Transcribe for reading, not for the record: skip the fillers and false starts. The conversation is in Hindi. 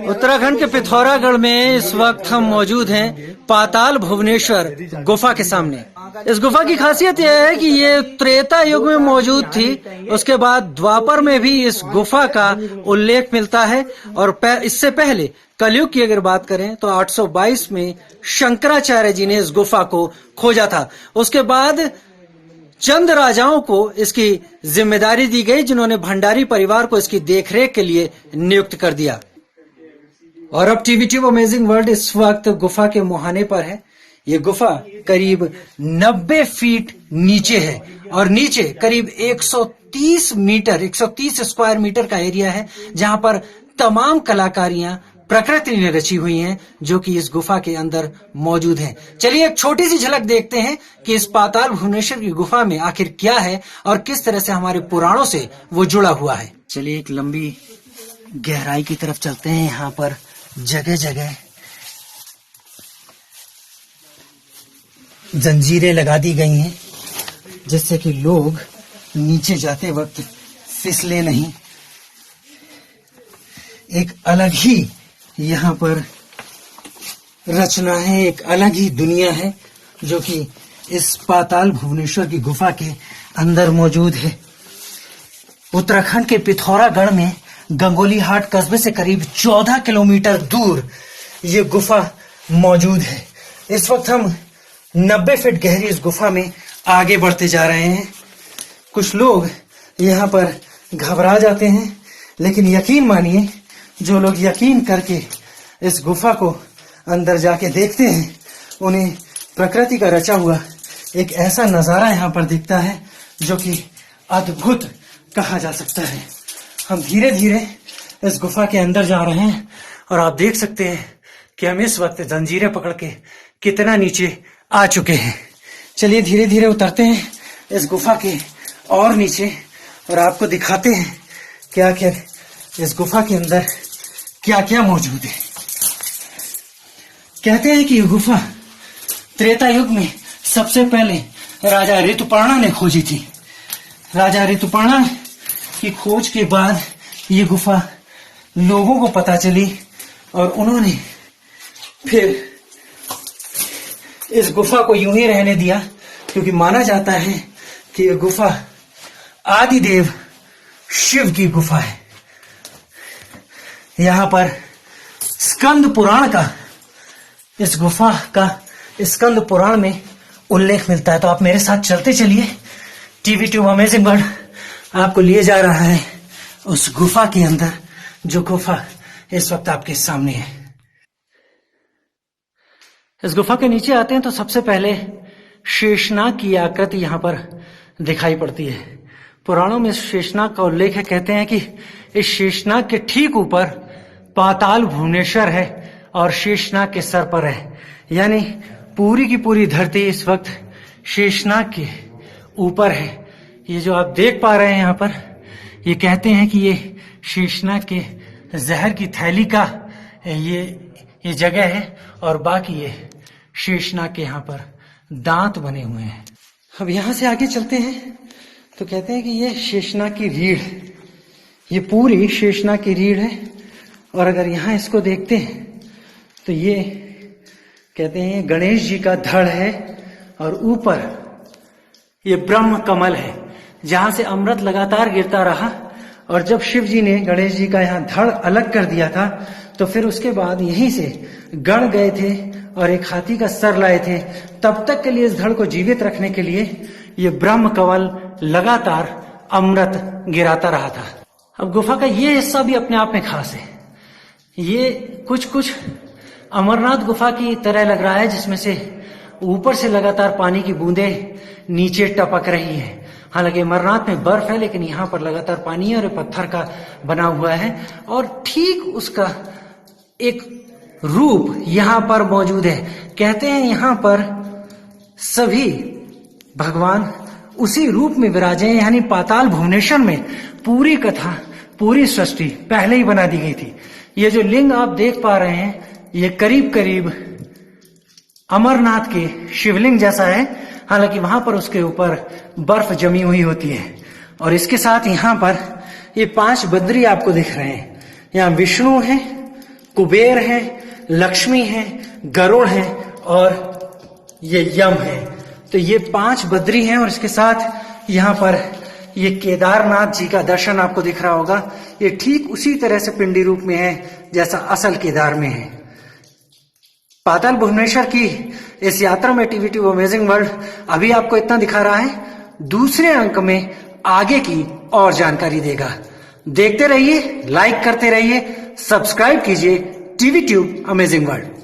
उत्तराखंड के पिथौरागढ़ में इस वक्त हम मौजूद हैं पाताल भुवनेश्वर गुफा के सामने। इस गुफा की खासियत यह है कि ये त्रेता युग में मौजूद थी, उसके बाद द्वापर में भी इस गुफा का उल्लेख मिलता है और इससे पहले कलयुग की अगर बात करें तो 822 में शंकराचार्य जी ने इस गुफा को खोजा था। उसके बाद चंद राजाओं को इसकी जिम्मेदारी दी गई, जिन्होंने भंडारी परिवार को इसकी देखरेख के लिए नियुक्त कर दिया। और अब टीवी ट्यूब अमेजिंग वर्ल्ड इस वक्त गुफा के मुहाने पर है। ये गुफा करीब 90 फीट नीचे है और नीचे करीब 130 मीटर 130 स्क्वायर मीटर का एरिया है, जहां पर तमाम कलाकारियां प्रकृति ने रची हुई हैं, जो कि इस गुफा के अंदर मौजूद हैं। चलिए एक छोटी सी झलक देखते हैं कि इस पाताल भुवनेश्वर की गुफा में आखिर क्या है और किस तरह से हमारे पुराणों से वो जुड़ा हुआ है। चलिए एक लंबी गहराई की तरफ चलते हैं। यहाँ पर जगह जगह जंजीरें लगा दी गई हैं, जिससे कि लोग नीचे जाते वक्त फिसले नहीं। एक अलग ही यहाँ पर रचना है, एक अलग ही दुनिया है, जो कि इस पाताल भुवनेश्वर की गुफा के अंदर मौजूद है। उत्तराखंड के पिथौरागढ़ में गंगोलीहाट कस्बे से करीब 14 किलोमीटर दूर ये गुफा मौजूद है। इस वक्त हम 90 फीट गहरी इस गुफा में आगे बढ़ते जा रहे हैं। कुछ लोग यहाँ पर घबरा जाते हैं, लेकिन यकीन मानिए, जो लोग यकीन करके इस गुफा को अंदर जाके देखते हैं, उन्हें प्रकृति का रचा हुआ एक ऐसा नजारा यहाँ पर दिखता है जो कि अद्भुत कहा जा सकता है। हम धीरे धीरे इस गुफा के अंदर जा रहे हैं और आप देख सकते हैं कि हम इस वक्त जंजीरें पकड़ के कितना नीचे आ चुके हैं। चलिए धीरे धीरे उतरते हैं इस गुफा के और नीचे और आपको दिखाते हैं कि आखिर इस गुफा के अंदर क्या क्या मौजूद है। कहते हैं कि ये गुफा त्रेता युग में सबसे पहले राजा ऋतुपर्णा ने खोजी थी। राजा ऋतुपर्णा की खोज के बाद ये गुफा लोगों को पता चली और उन्होंने फिर इस गुफा को यूं ही रहने दिया, क्योंकि माना जाता है कि यह गुफा आदिदेव शिव की गुफा है। यहाँ पर स्कंद पुराण का इस गुफा का स्कंद पुराण में उल्लेख मिलता है। तो आप मेरे साथ चलते चलिए। टीवी ट्यूब अमेजिंग वर्ल्ड आपको लिए जा रहा है उस गुफा के अंदर, जो गुफा इस वक्त आपके सामने है। इस गुफा के नीचे आते हैं तो सबसे पहले शेषनाग की आकृति यहाँ पर दिखाई पड़ती है। पुराणों में शेषनाग का उल्लेख है। कहते हैं कि इस शेषनाग के ठीक ऊपर पाताल भुवनेश्वर है और शेषनाग के सर पर है, यानी पूरी की पूरी धरती इस वक्त शेषनाग के ऊपर है। ये जो आप देख पा रहे हैं यहाँ पर, ये कहते हैं कि ये शेषनाग के जहर की थैली का ये जगह है और बाकी ये शेषनाग के यहाँ पर दांत बने हुए हैं। अब यहाँ से आगे चलते हैं तो कहते हैं कि ये शेषनाग की रीढ़, ये पूरी शेषनाग की रीढ़ है। और अगर यहाँ इसको देखते हैं तो ये कहते हैं गणेश जी का धड़ है और ऊपर ये ब्रह्म कमल है, जहां से अमृत लगातार गिरता रहा। और जब शिव जी ने गणेश जी का यहाँ धड़ अलग कर दिया था, तो फिर उसके बाद यहीं से गण गए थे और एक हाथी का सर लाए थे। तब तक के लिए इस धड़ को जीवित रखने के लिए ये ब्रह्म कमल लगातार अमृत गिराता रहा था। अब गुफा का ये हिस्सा भी अपने आप में खास है। ये कुछ अमरनाथ गुफा की तरह लग रहा है, जिसमें से ऊपर से लगातार पानी की बूंदें नीचे टपक रही है। हालांकि अमरनाथ में बर्फ है, लेकिन यहाँ पर लगातार पानी है और पत्थर का बना हुआ है और ठीक उसका एक रूप यहाँ पर मौजूद है। कहते हैं यहाँ पर सभी भगवान उसी रूप में विराजे हैं, यानी पाताल भुवनेश्वर में पूरी कथा, पूरी सृष्टि पहले ही बना दी गई थी। ये जो लिंग आप देख पा रहे हैं, ये करीब करीब अमरनाथ के शिवलिंग जैसा है। हालांकि वहां पर उसके ऊपर बर्फ जमी हुई होती है। और इसके साथ यहाँ पर ये 5 बद्री आपको दिख रहे हैं। यहाँ विष्णु है, कुबेर है, लक्ष्मी है, गरुड़ है और ये यम है। तो ये 5 बद्री हैं और इसके साथ यहाँ पर ये केदारनाथ जी का दर्शन आपको दिख रहा होगा। ये ठीक उसी तरह से पिंडी रूप में है जैसा असल केदार में है। पाताल भुवनेश्वर की इस यात्रा में टीवी ट्यूब अमेजिंग वर्ल्ड अभी आपको इतना दिखा रहा है। दूसरे अंक में आगे की और जानकारी देगा। देखते रहिए, लाइक करते रहिए, सब्सक्राइब कीजिए टीवी ट्यूब अमेजिंग वर्ल्ड।